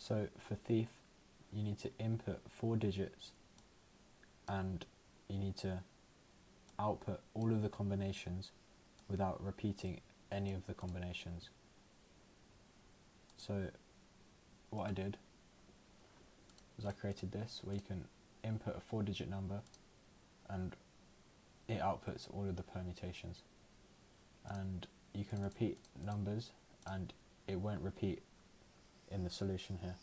So for thief, you need to input 4 digits and you need to output all of the combinations without repeating any of the combinations. So what I did was I created this where you can input a 4-digit number and it outputs all of the permutations, and you can repeat numbers and it won't repeat in the solution here.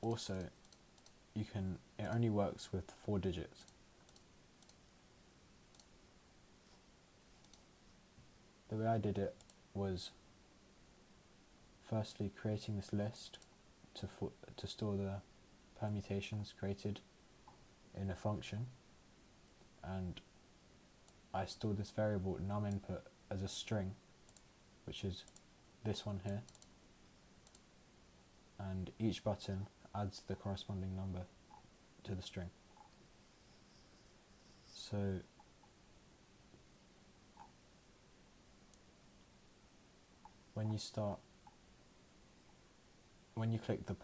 Also, it only works with 4 digits. The way I did it was firstly creating this list to store the permutations created in a function, and I stored this variable numInput as a string, which is this one here, and each button adds the corresponding number to the string. So when you click the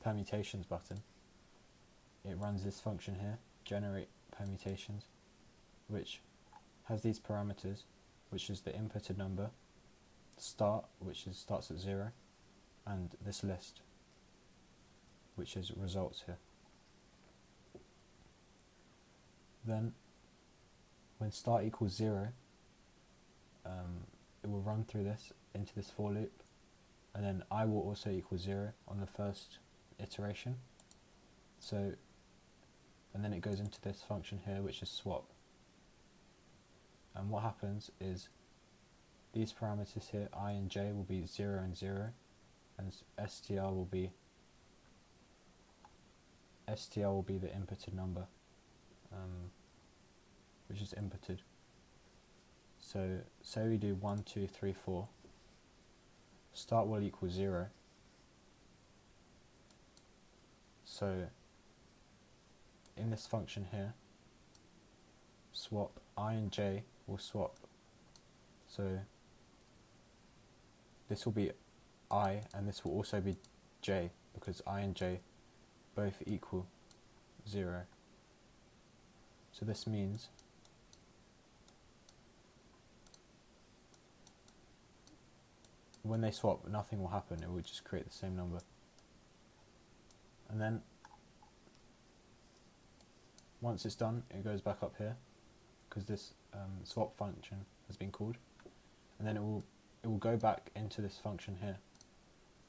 permutations button, it runs this function here, generate permutations, which has these parameters, which is the inputted number, start, which starts at 0, and this list, which is results here. Then when start equals 0, it will run through this into this for loop, and then I will also equal 0 on the first iteration. So, and then it goes into this function here, which is swap. And what happens is these parameters here, I and j, will be 0 and 0, and str will be the inputted number, which is inputted. So say we do 1, 2, 3, 4. Start will equal 0. So in this function here, swap, I and j will swap. So this will be I and this will also be j, because I and j both equal 0. So this means when they swap, nothing will happen, it will just create the same number. And then once it's done, it goes back up here, because this swap function has been called, and then it will go back into this function here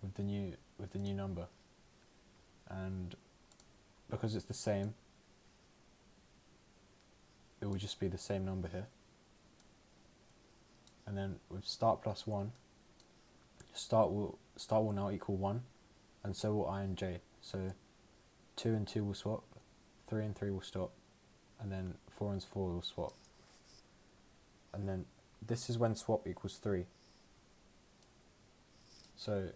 with the new number, and because it's the same, it will just be the same number here. And then with start plus 1, start will now equal 1, and so will I and j. So 2 and 2 will swap, 3 and 3 will stop, and then 4 and 4 will swap. And then this is when swap equals 3. So,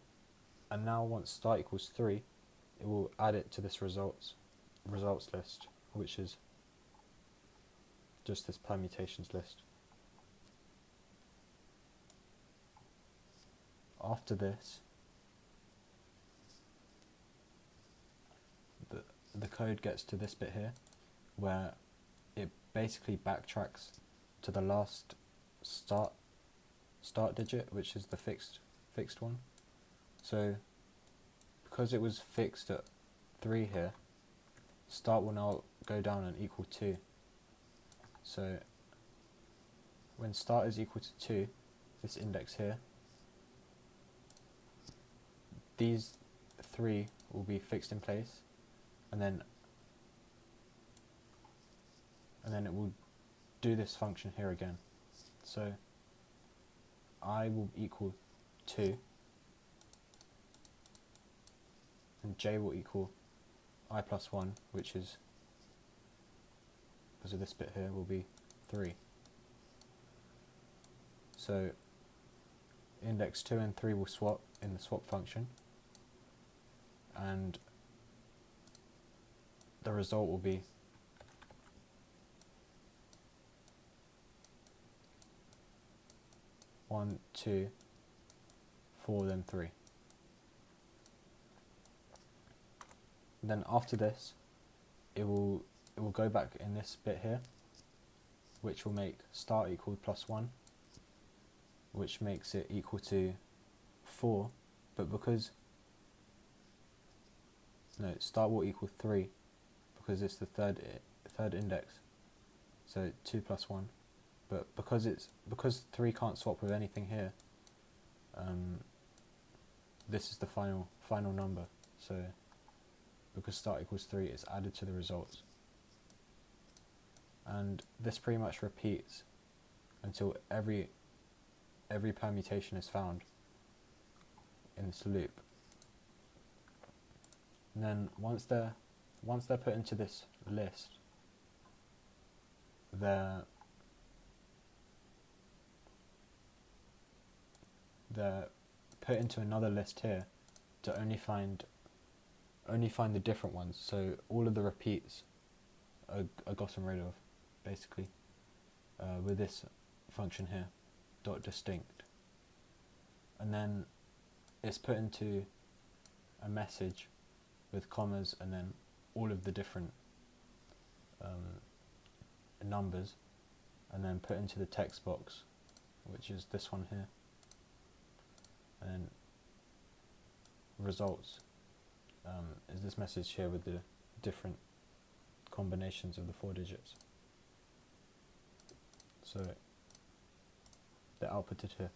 and now once start equals 3, it will add it to this results list, which is just this permutations list. After this, the code gets to this bit here, where it basically backtracks to the last start digit, which is the fixed one. So because it was fixed at 3 here, start will now go down and equal 2. So when start is equal to 2, this index here, these 3 will be fixed in place, and then it will do this function here again. So I will equal 2, and j will equal I plus 1, which is, because of this bit here, will be 3. So index 2 and 3 will swap in the swap function, and the result will be 1, 2, 4 then 3. Then after this, it will go back in this bit here, which will make start equal +1, which makes it equal to 4, but because start will equal 3 because it's the third index, so 2 + 1. But because 3 can't swap with anything here, this is the final number. So because start equals 3, it's added to the results, and this pretty much repeats until every permutation is found in this loop. And then once they're put into this list, they're put into another list here to only find the different ones. So all of the repeats are gotten rid of, basically, with this function here, .distinct. And then it's put into a message with commas and then all of the different numbers, and then put into the text box, which is this one here, and then results is this message here with the different combinations of the 4 digits. So they're outputted here.